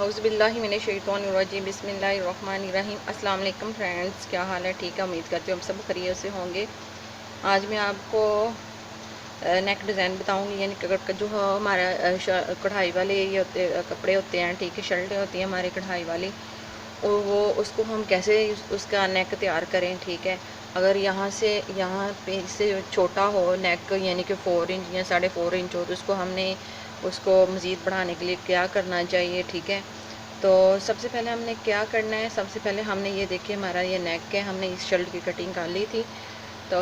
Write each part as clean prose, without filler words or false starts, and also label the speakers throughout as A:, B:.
A: औज़ुबिल्लाहि मिनश्शैतानिर्रजीम बिस्मिल्लाहिर्रहमानिर्रहीम। अस्सलाम वालेकुम फ्रेंड्स, क्या हाल है? ठीक है, उम्मीद करती हूँ हम सब खैरियत से होंगे। आज मैं आपको नेक डिज़ाइन बताऊँगी, यानी जो हमारा कढ़ाई वाले ये होते कपड़े होते हैं, ठीक है, शर्टें होती हैं हमारी कढ़ाई वाली, और वो उसको हम कैसे उसका नेक तैयार करें। ठीक है, अगर यहाँ पे इससे छोटा हो नेक, यानी कि 4 इंच या 4.5 इंच हो, तो उसको मज़ीद बढ़ाने के लिए क्या करना चाहिए। ठीक है, तो सबसे पहले हमने क्या करना है, सबसे पहले हमने ये देखिए हमारा ये नेक है, हमने इस शर्ट की कटिंग कर ली थी। तो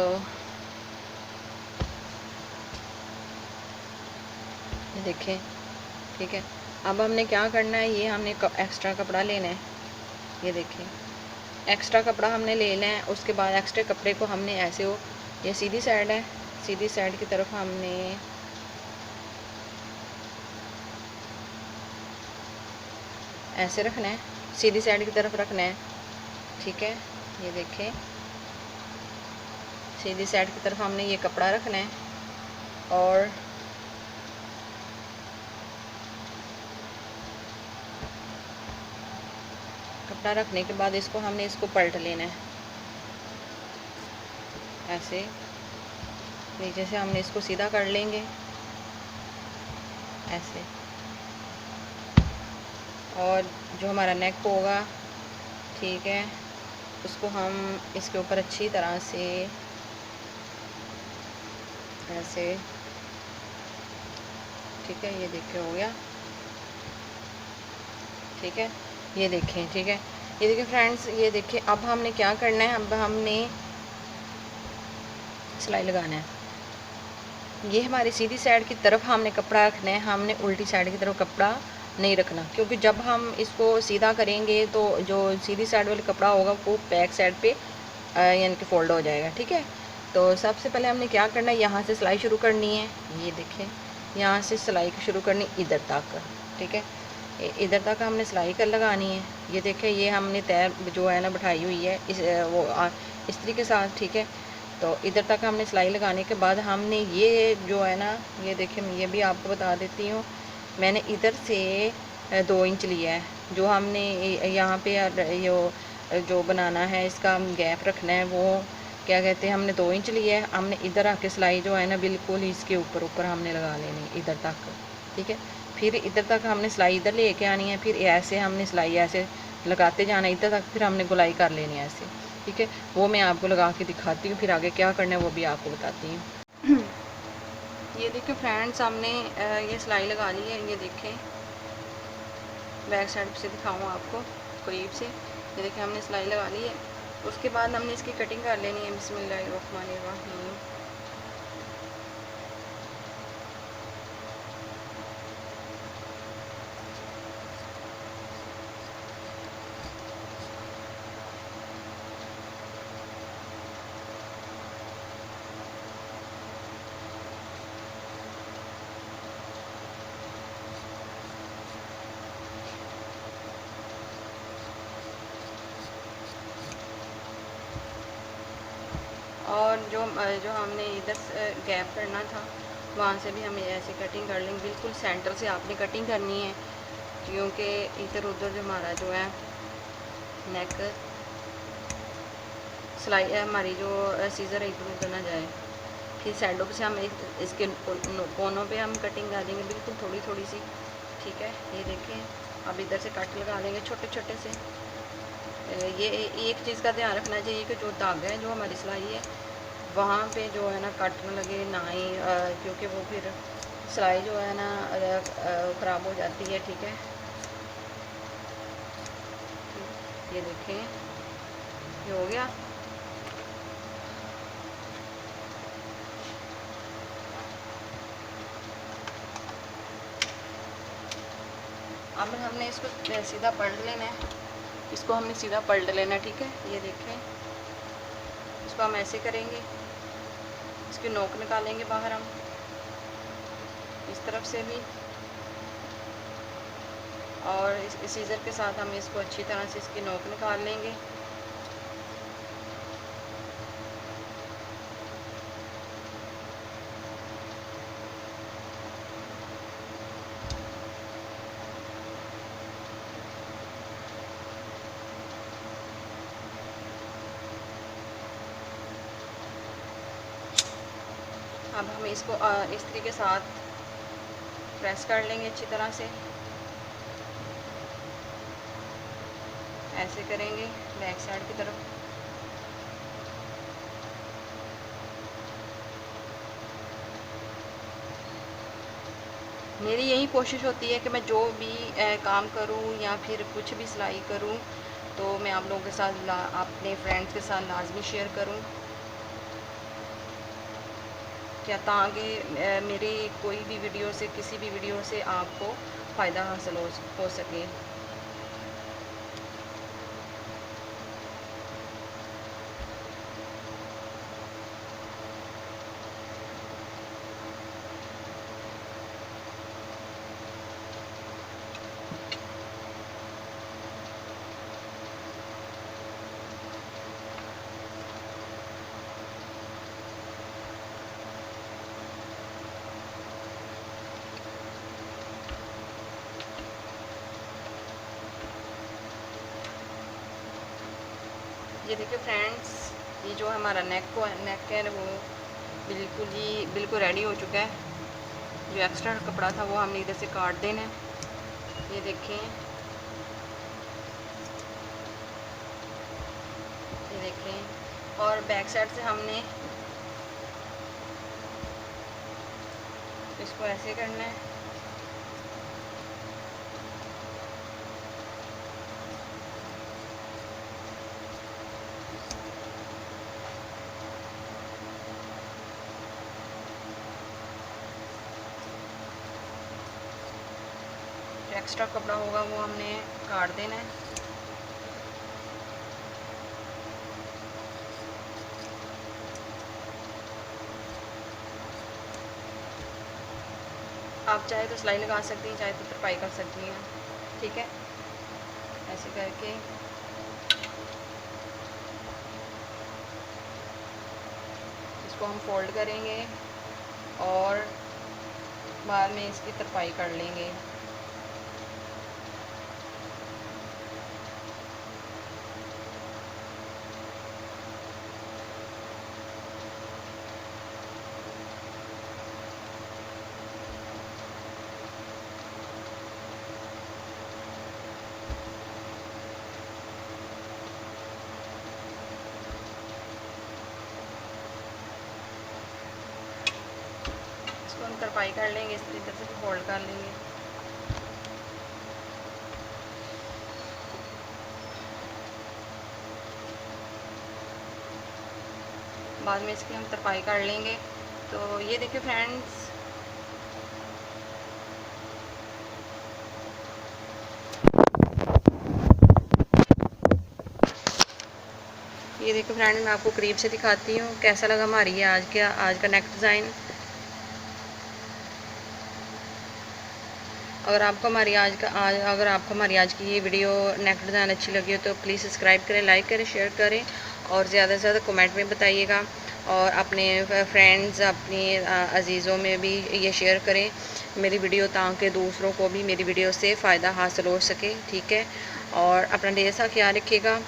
A: ये देखें, ठीक है, अब हमने क्या करना है, ये हमने एक्स्ट्रा कपड़ा लेना है। ये देखें, एक्स्ट्रा कपड़ा हमने ले लेना है। उसके बाद एक्स्ट्रा कपड़े को हमने ऐसे हो, ये सीधी साइड है, सीधी साइड की तरफ हमने ऐसे रखना है, सीधी साइड की तरफ रखना है। ठीक है, ये देखें, सीधी साइड की तरफ हमने ये कपड़ा रखना है, और कपड़ा रखने के बाद इसको पलट लेना है। ऐसे नीचे से हमने इसको सीधा कर लेंगे ऐसे, और जो हमारा नेक होगा, ठीक है, उसको हम इसके ऊपर अच्छी तरह से ऐसे, ठीक है, ये देखिए हो गया। ठीक है, ये देखें, ठीक है, ये देखिए फ्रेंड्स, ये देखिए अब हमने क्या करना है, अब हमने सिलाई लगाना है। ये हमारी सीधी साइड की तरफ हमने कपड़ा रखना है, हमने उल्टी साइड की तरफ कपड़ा नहीं रखना, क्योंकि जब हम इसको सीधा करेंगे तो जो सीधी साइड वाला कपड़ा होगा वो बैक साइड पे यानी कि फोल्ड हो जाएगा। ठीक है, तो सबसे पहले हमने क्या करना है, यहाँ से सिलाई शुरू करनी है। ये देखें, यहाँ से सिलाई शुरू करनी इधर तक। ठीक है, इधर तक हमने सिलाई कर लगानी है। ये देखें, ये हमने तैर जो है ना बिठाई हुई है इस्त्री के साथ। ठीक है, तो इधर तक हमने सिलाई लगाने के बाद हमने ये जो है ना, ये देखें, मैं ये भी आपको बता देती हूँ, मैंने इधर से 2 इंच लिया है। जो हमने यहाँ पे जो बनाना है, इसका गैप रखना है, वो क्या कहते हैं, हमने 2 इंच लिया है। हमने इधर आके सिलाई जो है ना बिल्कुल इसके ऊपर ऊपर हमने लगा लेनी इधर तक। ठीक है, फिर इधर तक हमने सिलाई इधर लेके आनी है, फिर ऐसे हमने सिलाई ऐसे लगाते जाना इधर तक, फिर हमने गुलाई कर लेनी है ऐसे। ठीक है, वो मैं आपको लगा के दिखाती हूँ, फिर आगे क्या करना है वो भी आपको बताती हूँ। ये देखिए फ्रेंड्स, हमने ये सिलाई लगा ली है। ये देखें, बैक साइड से दिखाऊँ आपको करीब से। ये देखिए, हमने सिलाई लगा ली है। उसके बाद हमने इसकी कटिंग कर लेनी है। बिस्मिल्लाहिर्रहमानिर्रहीम। और जो हमने इधर गैप करना था, वहाँ से भी हमें ऐसे कटिंग कर लेंगे। बिल्कुल सेंटर से आपने कटिंग करनी है, क्योंकि इधर उधर जो हमारा जो है नेक सिलाई हमारी जो सीज़र है इधर उधर ना जाए। फिर साइडों पे से हम इसके कोनों पे हम कटिंग कर देंगे, बिल्कुल थोड़ी थोड़ी सी। ठीक है, ये देखें, अब इधर से कट लगा लेंगे छोटे छोटे से। ये एक चीज़ का ध्यान रखना चाहिए कि जो धागा है, जो हमारी सिलाई है, वहाँ पे जो है ना कट न लगे ना ही, क्योंकि वो फिर सिलाई जो है ना ख़राब हो जाती है। ठीक है, ये देखें, ये हो गया। अब हमने इसको सीधा पलट लेना है, इसको हमने सीधा पलट लेना है। ठीक है, ये देखें, इसको हम ऐसे करेंगे, इसकी नोक निकालेंगे बाहर हम इस तरफ से भी, और इस सीज़र के साथ हम इसको अच्छी तरह से इसकी नोक निकाल लेंगे। अब हम इसको इस्त्री के साथ प्रेस कर लेंगे अच्छी तरह से, ऐसे करेंगे बैक साइड की तरफ। मेरी यही कोशिश होती है कि मैं जो भी काम करूं या फिर कुछ भी सिलाई करूं तो मैं आप लोगों के साथ अपने फ्रेंड्स के साथ लाजमी शेयर करूं, क्या ताकि मेरी कोई भी वीडियो से, किसी भी वीडियो से आपको फ़ायदा हासिल हो सके। ये देखिए फ्रेंड्स, ये जो हमारा नेक है वो बिल्कुल रेडी हो चुका है। जो एक्स्ट्रा कपड़ा था वो हमने इधर से काट देना है। ये देखें, ये देखें, और बैक साइड से हमने इसको ऐसे करना है। जो एक्स्ट्रा कपड़ा होगा वो हमने काट देना है। आप चाहे तो सिलाई लगा सकती हैं, चाहे तो तरपाई कर सकती हैं, ठीक है। ऐसे करके इसको हम फोल्ड करेंगे और बाद में इसकी तरपाई कर लेंगे। इसको हम तरपाई कर लेंगे, इस तरीके से फोल्ड कर लेंगे। बाद में इसकी हम तरपाई कर लेंगे। तो ये देखिए फ्रेंड्स, ये देखिए फ्रेंड्स, मैं आपको करीब से दिखाती हूँ कैसा लगा हमारी ये आज का नेक डिज़ाइन। अगर आपको हमारी आज की ये वीडियो नेक डिज़ाइन अच्छी लगी हो तो प्लीज़ सब्सक्राइब करें, लाइक करें, शेयर करें और ज़्यादा से ज़्यादा कमेंट में बताइएगा। और अपने फ्रेंड्स, अपनी अजीज़ों में भी ये शेयर करें मेरी वीडियो, ताकि दूसरों को भी मेरी वीडियो से फ़ायदा हासिल हो सके, ठीक है। और अपना ढेर सा ख्याल रखिएगा।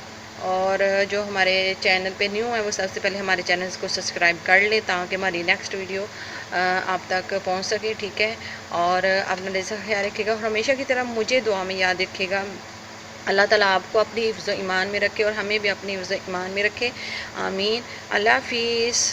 A: और जो हमारे चैनल पे न्यू है वो सबसे पहले हमारे चैनल को सब्सक्राइब कर ले, ताकि हमारी नेक्स्ट वीडियो आप तक पहुंच सके, ठीक है। और अपना जैसा ख्याल रखिएगा और हमेशा की तरह मुझे दुआ में याद रखिएगा। अल्लाह ताला आपको अपनी हिफ्ज़ ईमान में रखे और हमें भी अपनी हिफ्ज़ ईमान में रखे। आमीन। अल्लाह हाफिज़।